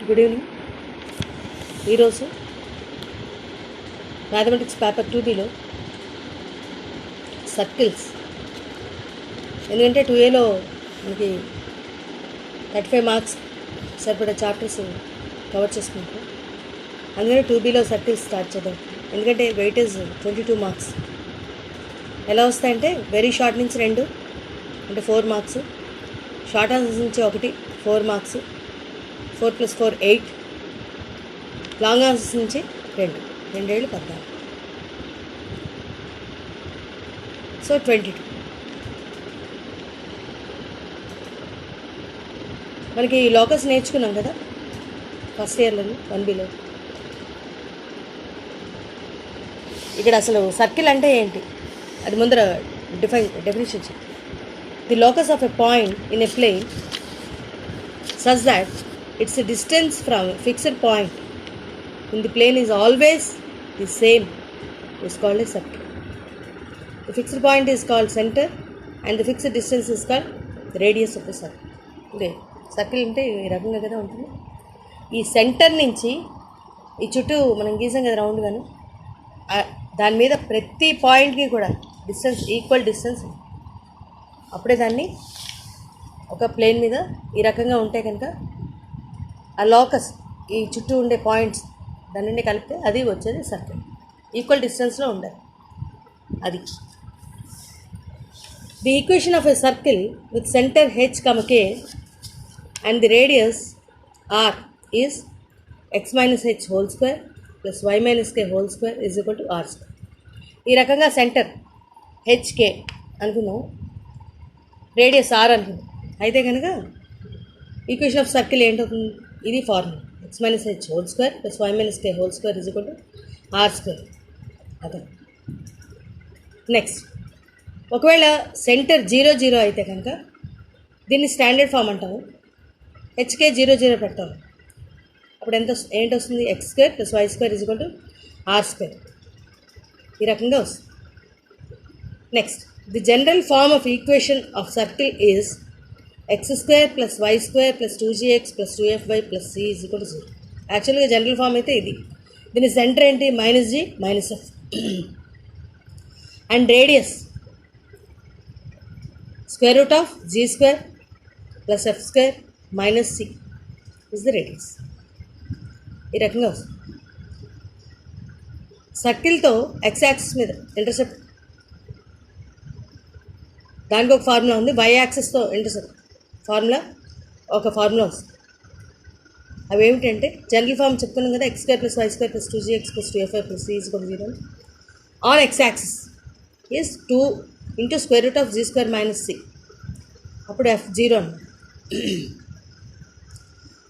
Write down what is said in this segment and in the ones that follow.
Good evening. ఈరోజు mathematics paper 2Bలో circles, ఎందుకంటే 2Aలో మనకి 35 మార్క్స్ సరిపడే చాప్టర్స్ కవర్ చేసుకుంటాం. అందుకని 2Bలో సర్కిల్స్ స్టార్ట్ చేద్దాం. ఎందుకంటే వెయిటేజ్ 22 మార్క్స్. ఎలా వస్తాయంటే వెరీ షార్ట్ నుంచి 2 అంటే 4 మార్క్స్, షార్ట్ ఆన్సర్స్ నుంచి 1 4 మార్క్స్, 4 + 4 8, లాంగ్ ఆన్సర్స్ నుంచి 2 2 14, సో 22. మనకి లోకస్ నేర్చుకున్నాం కదా ఫస్ట్ ఇయర్లోని 1Bలో. ఇక్కడ అసలు సర్కిల్ అంటే ఏంటి అది ముందర డెఫినేషన్ చెప్పి. The locus of a point in a plane such that its distance from a fixed point in the plane is always the same is called a circle. The fixed point is called center and the fixed distance is called the radius of the circle. Okay, circle అంటే ఈ రకంగా కదా ఉంటుంది. ఈ centre నుంచి ఈ చుట్టూ మనం గీసాం కదా రౌండ్ గాను, దాని మీద ప్రతి పాయింట్కి కూడా డిస్టెన్స్ ఈక్వల్ డిస్టెన్స్, అప్పుడే దాన్ని ఒక ప్లేన్ మీద ఈ రకంగా ఉంటే కనుక ఆ లోకస్ ఈ చుట్టూ ఉండే పాయింట్స్ దాని నుండి కలిపితే అది వచ్చేది సర్కిల్. ఈక్వల్ డిస్టెన్స్లో ఉండాలి అది. The equation of a circle with centre H, K and the radius R is x - h whole square plus y - k whole square is equal to R square. ఈ రకంగా సెంటర్ HK అనుకున్నాం, radius R అనుకున్నాం. అయితే కనుక equation of circle ఏంటవుతుంది, ఇది formula x - h whole square plus y - k whole square is equal to R square. అదే next, ఒకవేళ centre 0 0 అయితే కనుక దీన్ని స్టాండర్డ్ ఫామ్ అంటాము. HK 0 0 పెడతాము, అప్పుడు ఏంటి వస్తుంది, x² + y² is equal to R square. ఈ రకంగా వస్తుంది. Next, the general form of equation of circle is x² + y² + 2gx + 2fy + c is equal to 0. యాక్చువల్గా జనరల్ ఫామ్ అయితే ఇది. దీని సెంటర్ ఏంటి, -g - f and radius √g² + f² - c is the radius. ఈ రకంగా వస్తుంది. సర్కిల్తో x యాక్సిస్ మీద intercept, దానికి ఒక ఫార్ములా ఉంది. y యాక్సిస్తో ఇంటర్సెప్ట్ ఒక ఫార్ములా వస్తుంది. అవి ఏమిటంటే జనరల్ ఫార్మ్ చెప్పుకున్నాం కదా, x² + y² + 2gx + 2fy + c is equal to 0. On x axis is 2 × √g² - c, అప్పుడు f 0 అన్నమాట.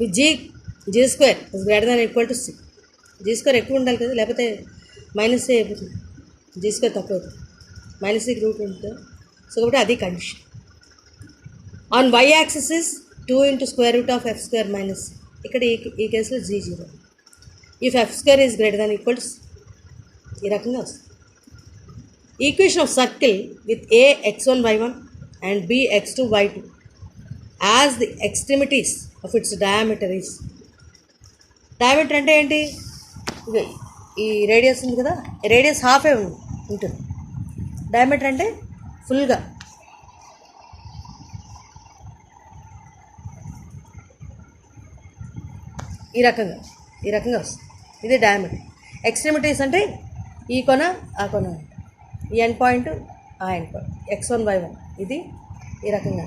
ఈ g² is greater than or equal to c. g² ఎక్కువ ఉండాలి కదా, లేకపోతే -c అయిపోతుంది. g² తక్కువ అవుతుంది, -c రూట్ ఉంటుంది. సో కాబట్టి అది condition. On y axis is 2 × √f² - c. ఇక్కడ ఈ కేసులో g0. If f² is greater than equal to c. ఈ రకంగా వస్తుంది. Equation of circle with a x1 y1 and b x2 y2 as the extremities of it's diameter is. Diameter అంటే ఏంటి, ఈ radius ఉంది కదా, రేడియస్ హాఫే ఉంటుంది. డయామీటర్ అంటే ఫుల్గా ఈ రకంగా వస్తుంది. ఇది డయామీటర్. ఎక్స్ట్రిమిటీస్ అంటే ఈ కొన ఆ కొన, ఈ ఎండ్ పాయింట్ ఆ ఎండ్ పాయింట్, x1 y1 ఇది ఈ రకంగా.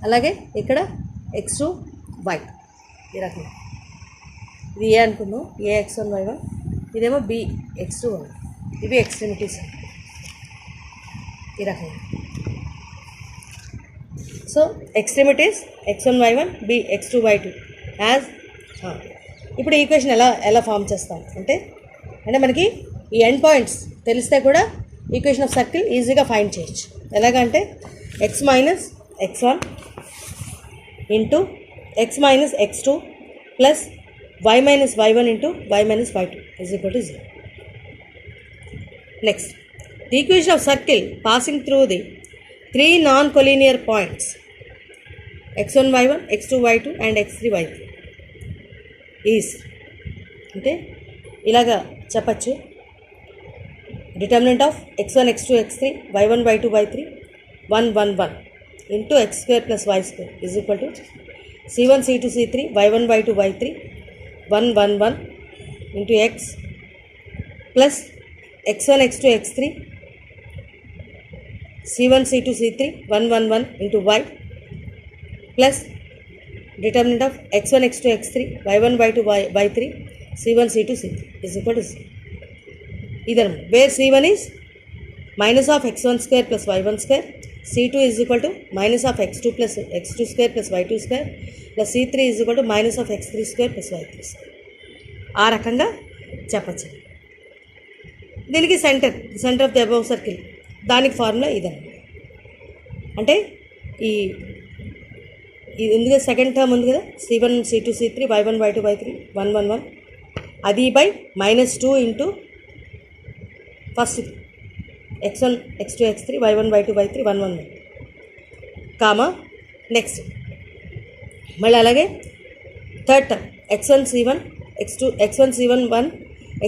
అలాగే ఇక్కడ x2 y ఈ రకంగా. ఇది ఏ అనుకున్నాం, ఏ x1 y1, ఇదేమో b x2 y. ఇవి ఎక్స్ట్రిమిటీస్ ఈ రకంగా. So extremities x1 y1 b x2 y2 as. ఇప్పుడు ఈక్వేషన్ ఎలా ఫామ్ చేస్తాం అంటే మనకి ఈ ఎండ్ పాయింట్స్ తెలిస్తే కూడా ఈక్వేషన్ ఆఫ్ సర్కిల్ ఈజీగా ఫైండ్ చేయొచ్చు. ఎలాగంటే x - x1 into x - x2 plus y - y1 into y - y2 is equal to 0. Next, the equation of circle passing through the 3 non collinear points x1 y1 x2 y2 and x3 y3 is అంటే ఇలాగా చెప్పచ్చు. Determinant of x1 x2 x3 y1 y2 y3 1 1 1 into x square plus y square is equal to c1 c2 c3 y1 y2 y3 1 1 1 into x plus x1 x2 x3 c1 c2 c3 1 1 1 into y plus determinant of x1 x2 x3 y1 y2 y3 c1 c2 c3 is equal to c. ఇదన్నమాట. Where c1 is minus of x1 square plus y1 square, c2 is equal to minus of x2 plus x2 square plus y2 square plus c3 is equal to minus of x3 square plus y3 square. ఆ రకంగా చెప్పచ్చు. దీనికి centre of the above circle, దానికి formula ఇదన్నమాట. అంటే ఇది ఉంది కదా, సెకండ్ టర్మ్ ఉంది కదా, c1 c2 c3 y1 y2 y3 1 1 1 అది by -2 into first x1 x2 x3 y1 y2 y3 1 1 1 comma next మళ్ళీ అలాగే third term x1 c1 x1 c1 1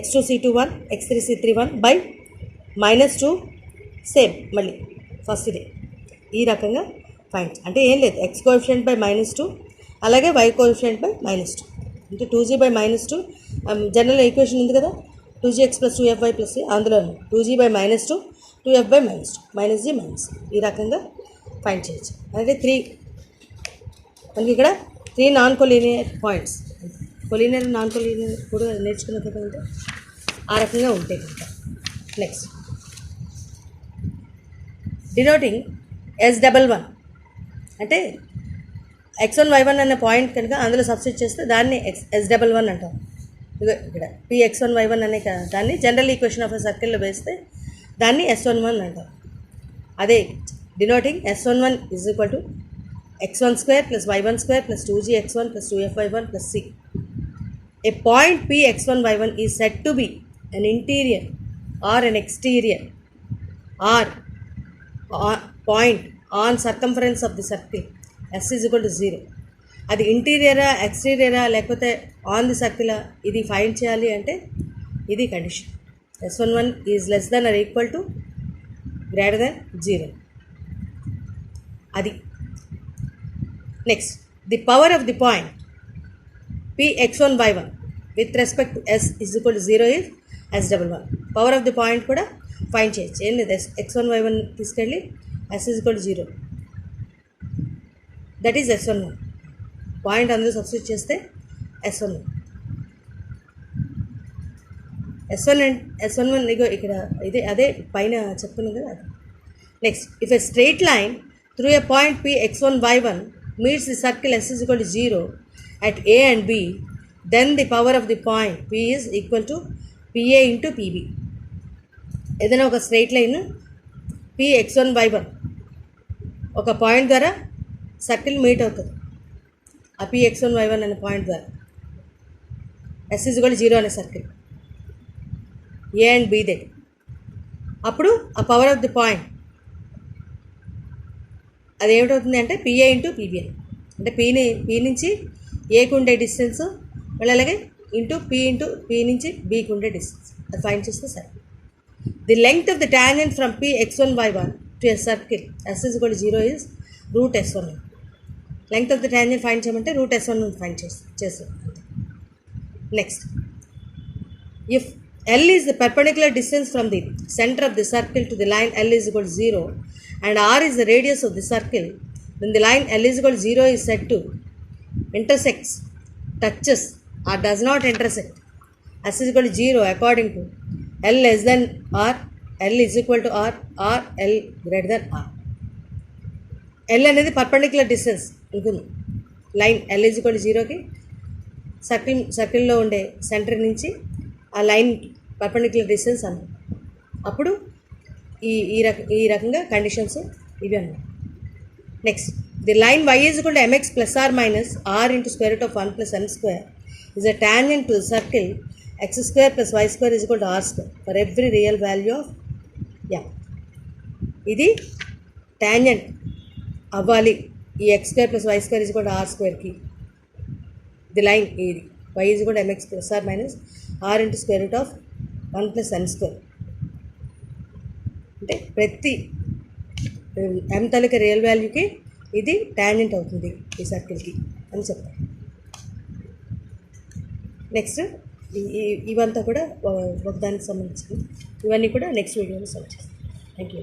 x2 c2 1 x3 c3 1 by -2 same మళ్ళీ first ఇదే. ఈ రకంగా find అంటే ఏం లేదు, x కోఎఫిషియంట్ బై -2 అలాగే y కోఎఫిషియంట్ బై -2 అంటే 2g బై -2 జనరల్ ఈక్వేషన్ ఉంది కదా, 2gx ప్లస్ 2fy ప్లస్ అందులో 2g by -2 2f by -2 -g -, ఈ రకంగా ఫైండ్ చేయొచ్చు. అంటే మనకి ఇక్కడ 3 non collinear points, collinear non collinear కూడా నేర్చుకున్న కదా, ఆ రకంగా ఉంటాయి కనుక. నెక్స్ట్ డినోటింగ్ S11 అంటే x1 y1 అనే పాయింట్ కనుక అందులో సబ్స్టిట్యూట్ చేస్తే దాన్ని S11 అంటాం. ఇక్కడ px1 y1 అనే దాన్ని జనరల్ ఈక్వేషన్ ఆఫ్ ఎ సర్కిల్లో వేస్తే దాన్ని S11 అంటాం. అదే denoting S11 is equal to x1 square plus y1 square plus 2gx1 plus 2fy1 plus c. A point px1 y1 is said to be an interior or an exterior or point on circumference of the circle s is equal to 0. అది ఇంటీరియరా ఎక్స్టీరియరా లేకపోతే on the సర్కిలా, ఇది find చేయాలి అంటే ఇది condition. S11 is less than or equal to greater than 0. అది next the power of the point px1 y1 with respect to s is equal to 0 is S11. Power of the point కూడా find చేయొచ్చు. ఏం లేదు, x1 y1 తీసుకెళ్ళి s is equal to 0, that is S11. Point అందరూ substitute చేస్తే S11 ఇగో ఇక్కడ ఇదే అదే పైన చెప్తున్నాం కదా అది. Next if a straight line through a point px1 y1 meets the circle s is equal to 0 at a and b, then the power of the point p is equal to pa into pb. ఏదైనా ఒక straight line px1 y1 ఒక point ద్వారా circle meet అవుతుంది. ఆ px1 y1 అనే point ద్వారా s is equal to 0 అనే circle a and B దగ్గర. అప్పుడు ఆ పవర్ ఆఫ్ ది పాయింట్ అది ఏమిటవుతుంది అంటే పిఏ ఇంటూ పీబీ అని. అంటే పీ నుంచి ఏకు ఉండే డిస్టెన్స్ మళ్ళీ అలాగే ఇంటూ పీ నుంచి బీకి ఉండే డిస్టెన్స్ అది ఫైండ్ చేస్తే సరే. The length of the tangent from px1 y1 to a circle s is equal to 0 is root S11. Length of the tangent find చేయమంటే రూట్ S11 ఫైండ్ చేస్తాం. Next if L is the perpendicular distance from the center of the circle to the line L is equal to 0 and R is the radius of the circle, then the line L is equal to 0 is said to intersects, touches or does not intersect S is equal to 0 according to L less than R, L is equal to R or L greater than R. L అనేది perpendicular distance ఉంటుంది. Line L is equal to 0కి సర్కిల్లో ఉండే centre నుంచి ఆ line perpendicular distance అన్న. అప్పుడు ఈ రకంగా కండిషన్స్ ఇవి అన్నమాట. Next the line y is equal to mx plus r minus r into square root of 1 plus m square is a tangent to circle x square plus y square is equal to r square for every real value of m. ఇది tangent అవ్వాలి ఈ x square plus y square is equal to r స్క్వేర్కి. The line ఇది y is equal to m x plus r minus r into square root of 1 plus n square. అంటే ప్రతి ఎం తాలూకా real వాల్యూకి ఇది tangent అవుతుంది ఈ సర్కిల్కి అని చెప్తాం. నెక్స్ట్ ఇవంతా కూడా ఒకదానికి సంబంధించి ఇవన్నీ కూడా నెక్స్ట్ వీడియోలో సాల్వ్ చేస్తాం. Thank you.